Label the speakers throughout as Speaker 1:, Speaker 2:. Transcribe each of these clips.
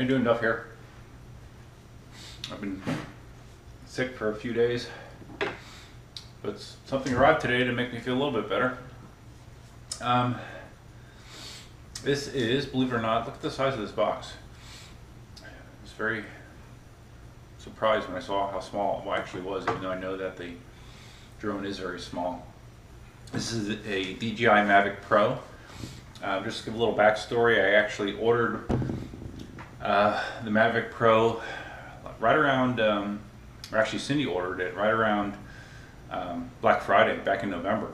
Speaker 1: you doing, Duff here? I've been sick for a few days, but something arrived today to make me feel a little bit better. This is, believe it or not, look at the size of this box. I was very surprised when I saw how small it actually was, even though I know that the drone is very small. This is a DJI Mavic Pro. Just to give a little backstory, I actually ordered the Mavic Pro right around, or actually Cindy ordered it right around Black Friday back in November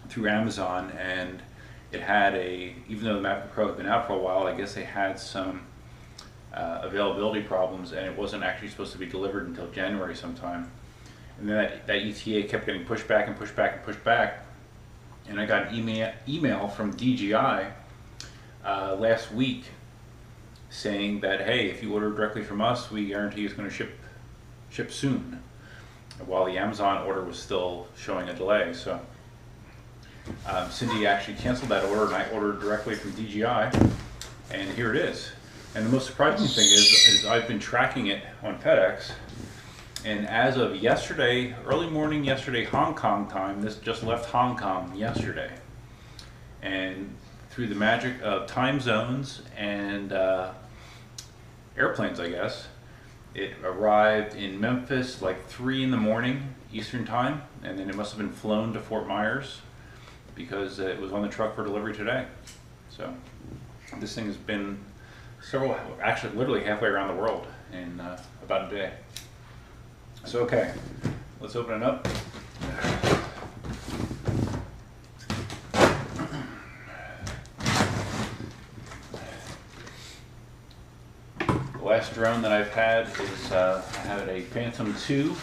Speaker 1: through Amazon, and it had even though the Mavic Pro had been out for a while, I guess they had some availability problems, and it wasn't actually supposed to be delivered until January sometime. And then that ETA kept getting pushed back and pushed back and pushed back. And I got an email from DJI last week saying that, hey, if you order directly from us, we guarantee it's going to ship soon, while the Amazon order was still showing a delay. So Cindy actually canceled that order, and I ordered directly from DJI, and here it is. And the most surprising thing is I've been tracking it on FedEx, and as of yesterday, early morning yesterday, Hong Kong time, this just left Hong Kong yesterday. And through the magic of time zones and airplanes, I guess, it arrived in Memphis like 3 in the morning Eastern time, and then it must have been flown to Fort Myers because it was on the truck for delivery today. So this thing has been actually literally halfway around the world in about a day. So okay, let's open it up. The last drone that I've had is I had a Phantom 2.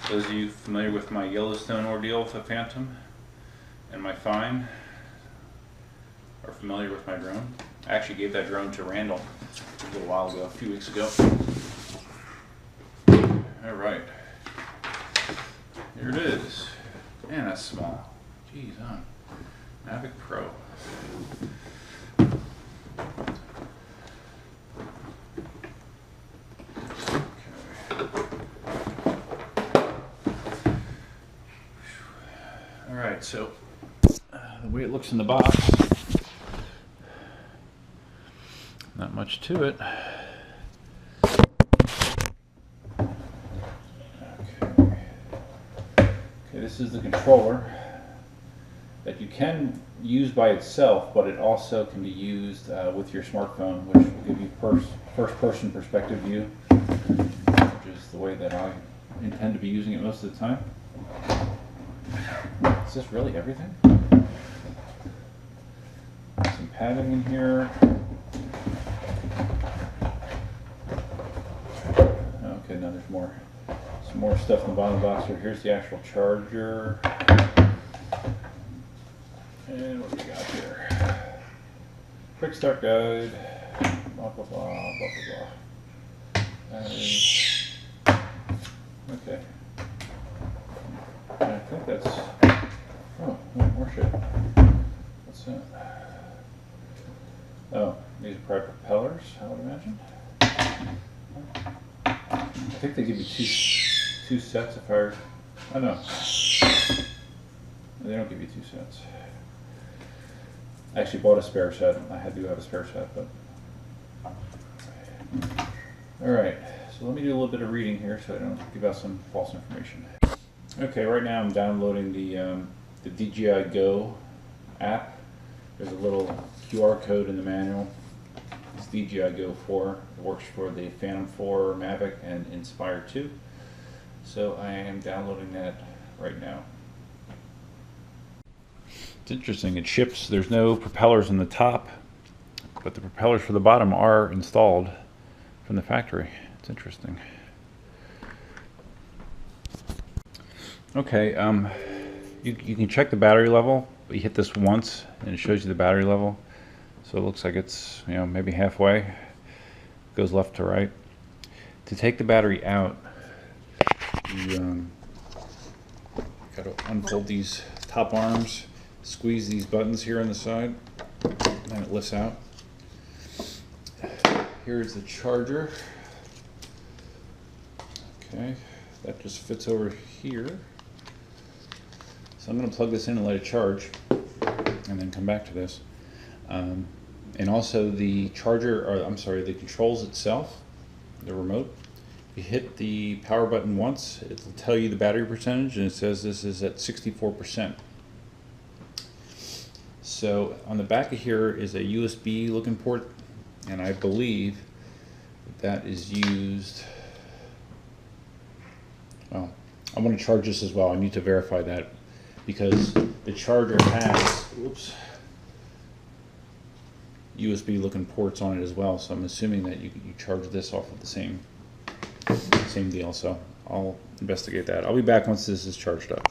Speaker 1: Those of you familiar with my Yellowstone ordeal with the Phantom and my Fine are familiar with my drone. I actually gave that drone to Randall a little while ago, a few weeks ago. All right, here it is. Man, that's small. Jeez, huh? Mavic Pro. All right, so the way it looks in the box, not much to it. This is the controller that you can use by itself, but it also can be used with your smartphone, which will give you first-person perspective view, which is the way that I intend to be using it most of the time. Is this really everything? Some padding in here. Okay, now there's more. Some more stuff in the bottom of the box here. Here's the actual charger. And what do we got here? Quick start guide. Blah, blah, blah, blah, blah, blah. Okay. And I think that's... Oh, more shit. What's that? Oh, these are probably propellers, I would imagine. I think they give you two sets if I know. They don't give you 2 sets. I actually bought a spare set. I do have a spare set, but. Alright, so let me do a little bit of reading here so I don't give out some false information. Okay, right now I'm downloading the DJI Go app. There's a little QR code in the manual. It's DJI Go 4. It works for the Phantom 4, Mavic, and Inspire 2. So I am downloading that right now. It's interesting, it ships, there's no propellers in the top, but the propellers for the bottom are installed from the factory. It's interesting. Okay, you can check the battery level. You hit this once and it shows you the battery level. So it looks like it's, maybe halfway. It goes left to right. To take the battery out, you got to unfold these top arms, squeeze these buttons here on the side, and it lifts out. Here's the charger. Okay, that just fits over here. So I'm going to plug this in and let it charge, and then come back to this. And also the charger, or I'm sorry, the controls itself, the remote. You hit the power button once, it'll tell you the battery percentage, and it says this is at 64%. So on the back of here is a USB looking port, and I believe that is used. Well, I want to charge this as well. I need to verify that because the charger has, oops, USB looking ports on it as well. So I'm assuming that you charge this off of the same deal. So I'll investigate that. I'll be back once this is charged up.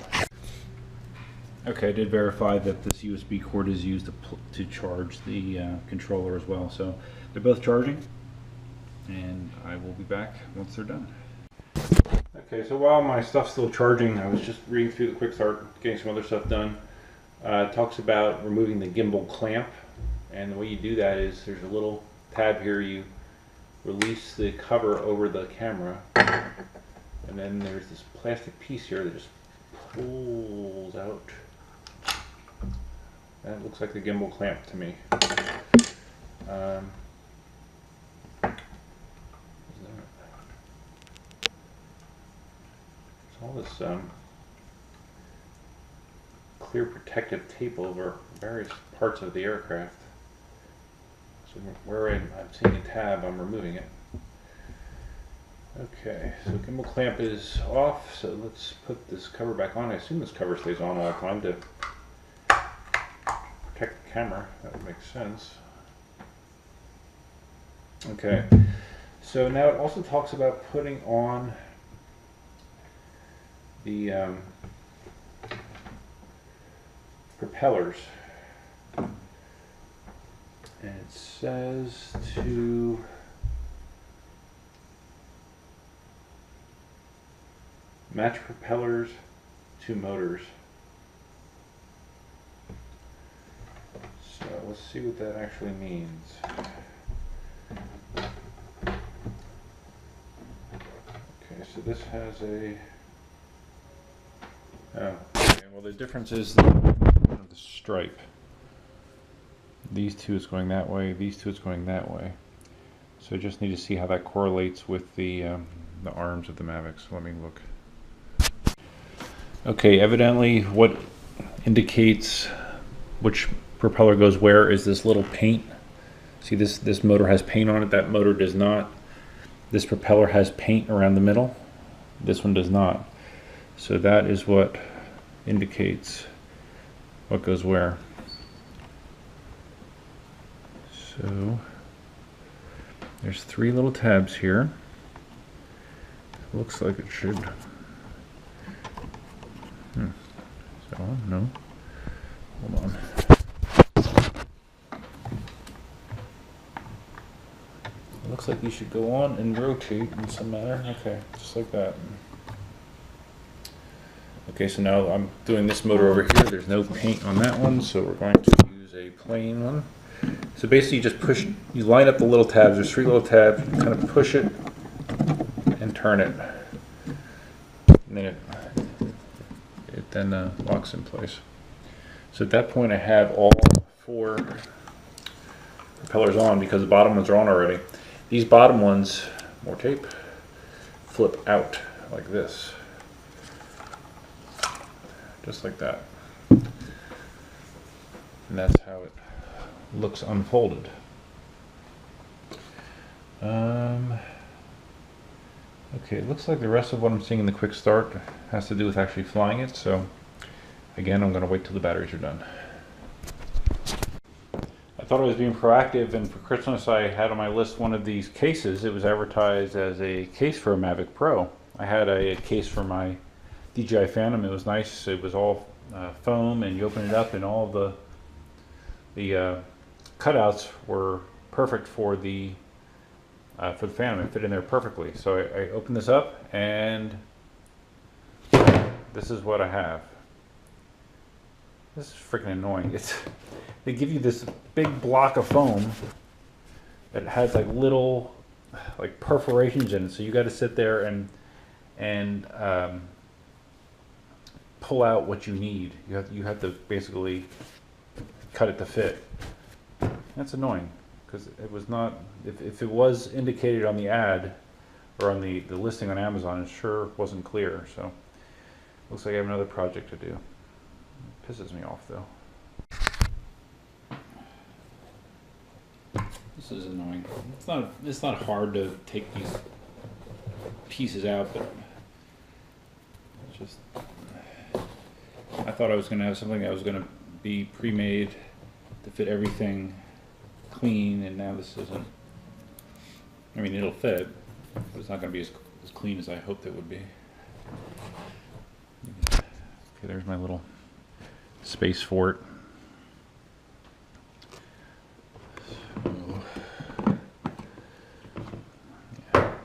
Speaker 1: Okay, I did verify that this USB cord is used to charge the controller as well. So they're both charging, and I will be back once they're done. Okay, so while my stuff's still charging, I was just reading through the quick start, getting some other stuff done. It talks about removing the gimbal clamp, and the way you do that is there's a little tab here. You release the cover over the camera, and then there's this plastic piece here that just pulls out. That looks like the gimbal clamp to me. All this clear protective tape over various parts of the aircraft. So where I'm seeing a tab, I'm removing it. Okay, so gimbal clamp is off, so let's put this cover back on. I assume this cover stays on all the time to protect the camera. That would make sense. Okay, so now it also talks about putting on the propellers, and it says to match propellers to motors. So let's see what that actually means. Okay, so this has a okay, well the difference is the stripe. These two is going that way, these two is going that way. So I just need to see how that correlates with the arms of the Mavic. So let me look. Okay, evidently what indicates which propeller goes where is this little paint. See, this motor has paint on it, that motor does not. This propeller has paint around the middle, this one does not. So that is what indicates what goes where. So there's three little tabs here. Looks like it should. So no. Hold on. It looks like you should go on and rotate in some manner. Okay, just like that. Okay, so now I'm doing this motor over here. There's no paint on that one, so we're going to use a plain one. So basically you just push, you line up the little tabs. There's three little tabs. You kind of push it and turn it. And then it then locks in place. So at that point I have all four propellers on because the bottom ones are on already. These bottom ones, more tape, flip out like this. Just like that. And that's how it looks unfolded. Okay, it looks like the rest of what I'm seeing in the quick start has to do with actually flying it, so again I'm going to wait till the batteries are done. I thought I was being proactive, and for Christmas I had on my list one of these cases. It was advertised as a case for a Mavic Pro. I had a case for my DJI Phantom. It was nice. It was all foam, and you open it up and all the cutouts were perfect for the Phantom. It fit in there perfectly. So I opened this up, and this is what I have. This is freaking annoying. They give you this big block of foam that has like little like perforations in it, so you got to sit there and pull out what you need. You have to basically cut it to fit. That's annoying because it was not. If it was indicated on the ad or on the listing on Amazon, it sure wasn't clear. So looks like I have another project to do. It pisses me off though. This is annoying. It's not hard to take these pieces out, but it's just, I thought I was going to have something that was going to be pre-made to fit everything clean, and now this isn't. I mean, it'll fit, but it's not going to be as clean as I hoped it would be. Okay, there's my little space fort.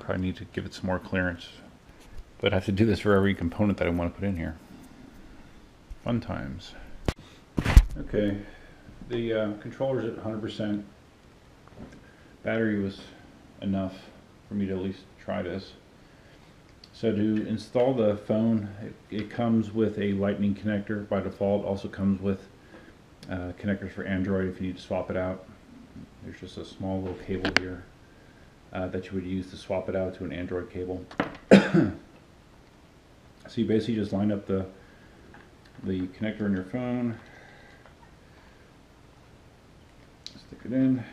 Speaker 1: Probably need to give it some more clearance, but I have to do this for every component that I want to put in here. Fun times. Okay, the controller's at 100%. Battery was enough for me to at least try this. So to install the phone, it comes with a lightning connector by default. Also comes with connectors for Android if you need to swap it out. There's just a small little cable here that you would use to swap it out to an Android cable. So you basically just line up the connector in your phone, stick it in,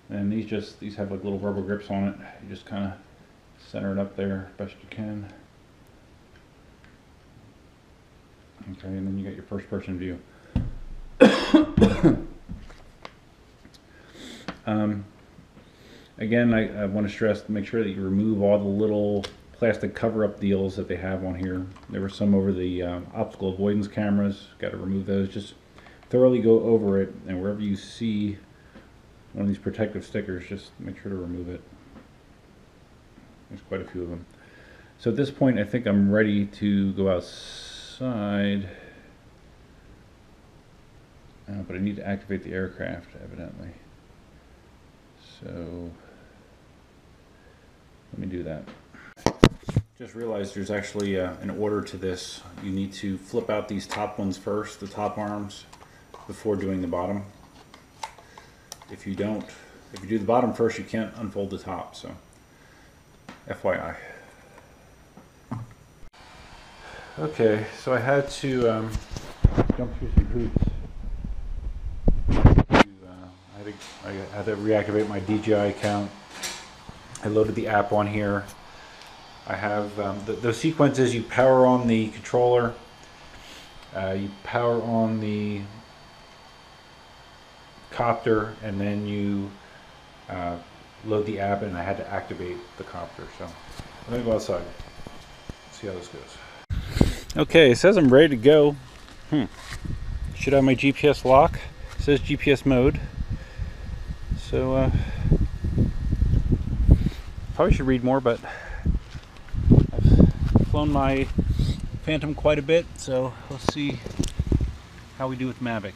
Speaker 1: and these have like little rubber grips on it. You just kind of center it up there best you can. Okay, and then you got your first person view. Again, I want to stress to make sure that you remove all the little plastic cover-up deals that they have on here. There were some over the optical avoidance cameras. Got to remove those. Just thoroughly go over it, and wherever you see one of these protective stickers, just make sure to remove it. There's quite a few of them. So at this point, I think I'm ready to go outside. But I need to activate the aircraft, evidently. So let me do that. Just realized there's actually an order to this. You need to flip out these top ones first, the top arms, before doing the bottom. If you do the bottom first, you can't unfold the top, so FYI. Okay, so I had to jump through some hoops. I had to reactivate my DJI account. I loaded the app on here. I have the sequence is you power on the controller, you power on the copter, and then you load the app, and I had to activate the copter. So let me go outside, see how this goes. Okay, it says I'm ready to go. Should have my GPS lock. It says GPS mode. So probably should read more, but I've flown my Phantom quite a bit, so let's see how we do with Mavic.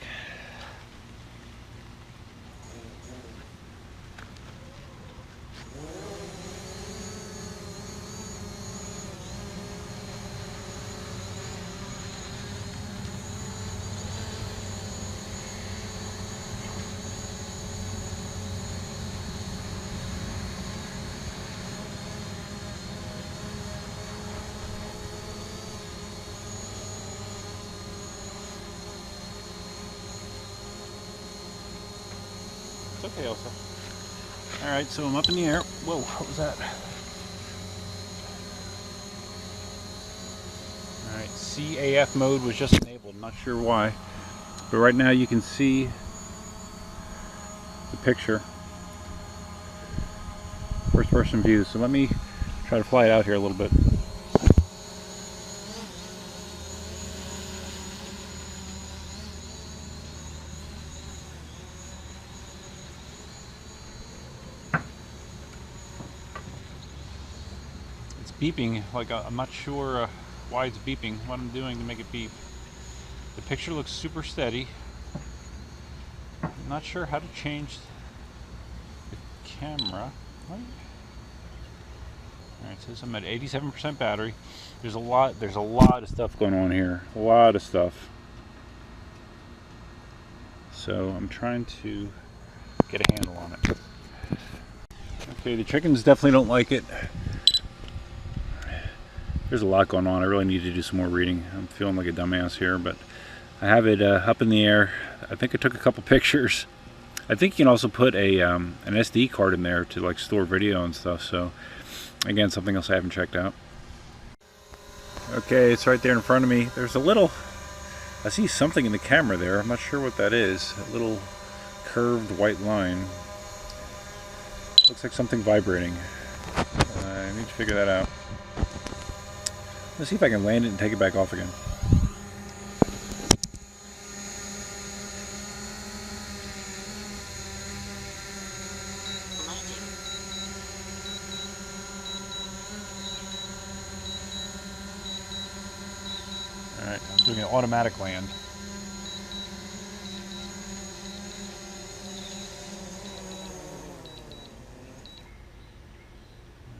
Speaker 1: It's okay, Elsa. Alright, so I'm up in the air. Whoa, what was that? Alright, CAF mode was just enabled. Not sure why. But right now you can see the picture. First person view. So let me try to fly it out here a little bit. Beeping, like I'm not sure why it's beeping, what I'm doing to make it beep. The picture looks super steady. I'm not sure how to change the camera. Right? Alright, it says I'm at 87% battery. There's a lot of stuff going on here. A lot of stuff. So I'm trying to get a handle on it. Okay, the chickens definitely don't like it. There's a lot going on. I really need to do some more reading. I'm feeling like a dumbass here, but I have it up in the air. I think I took a couple pictures. I think you can also put an SD card in there to like store video and stuff. So again, something else I haven't checked out. Okay, it's right there in front of me. There's a little, I see something in the camera there. I'm not sure what that is. A little curved white line. Looks like something vibrating. I need to figure that out. Let's see if I can land it and take it back off again. Alright, I'm doing an automatic land.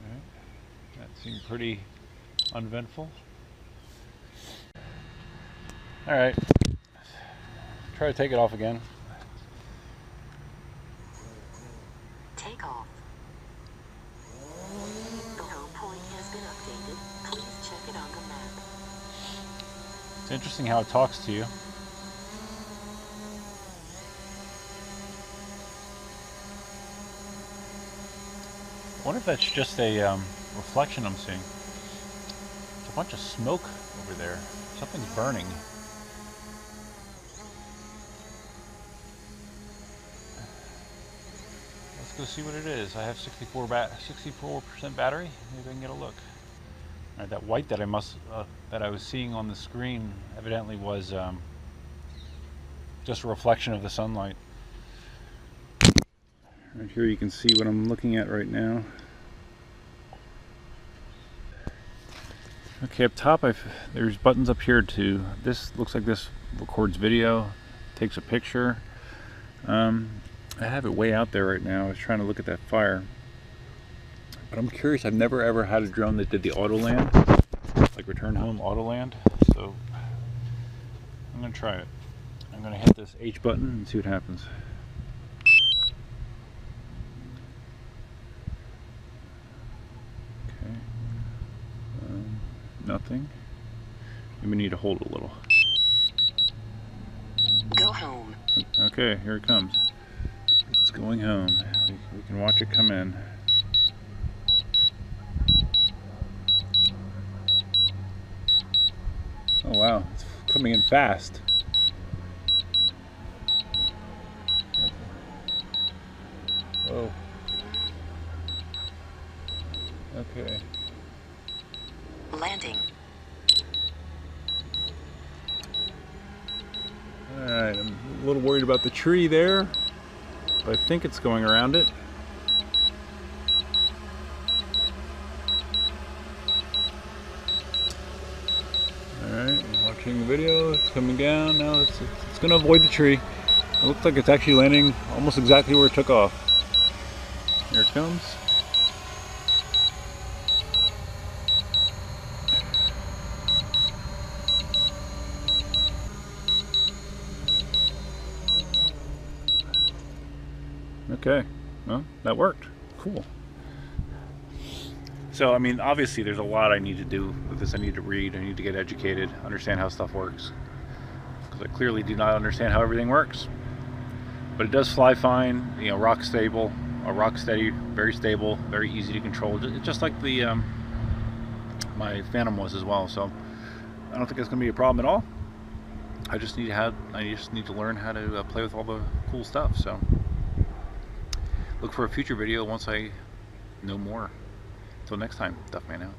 Speaker 1: Alright, that seemed pretty uneventful. Alright, try to take it off again.
Speaker 2: Take off. The home point has been updated. Please check it on the map.
Speaker 1: It's interesting how it talks to you. I wonder if that's just a reflection I'm seeing. There's a bunch of smoke over there. Something's burning. Let's go see what it is. I have 64% battery. Maybe I can get a look. All right, that white that I was seeing on the screen evidently was just a reflection of the sunlight. Right here you can see what I'm looking at right now. Okay, up top there's buttons up here too. This looks like this records video, takes a picture. I have it way out there right now. I was trying to look at that fire. But I'm curious, I've never ever had a drone that did the auto land, like return home auto land. So I'm gonna try it. I'm gonna hit this H button and see what happens. Okay. Nothing. Maybe need to hold it a little.
Speaker 2: Go home.
Speaker 1: Okay, here it comes. It's going home. We can watch it come in. Oh wow, it's coming in fast. Oh. Okay.
Speaker 2: Landing.
Speaker 1: Alright, I'm a little worried about the tree there, but I think it's going around it. Alright, I'm watching the video, it's coming down, now it's going to avoid the tree. It looks like it's actually landing almost exactly where it took off. Here it comes. Okay, well, that worked. Cool. So, I mean, obviously there's a lot I need to do with this. I need to read, I need to get educated, understand how stuff works. Because I clearly do not understand how everything works. But it does fly fine, you know, rock steady, very stable, very easy to control. Just like the my Phantom was as well. So I don't think it's going to be a problem at all. I just need to learn how to play with all the cool stuff. So look for a future video once I know more. Until next time, Duffman out.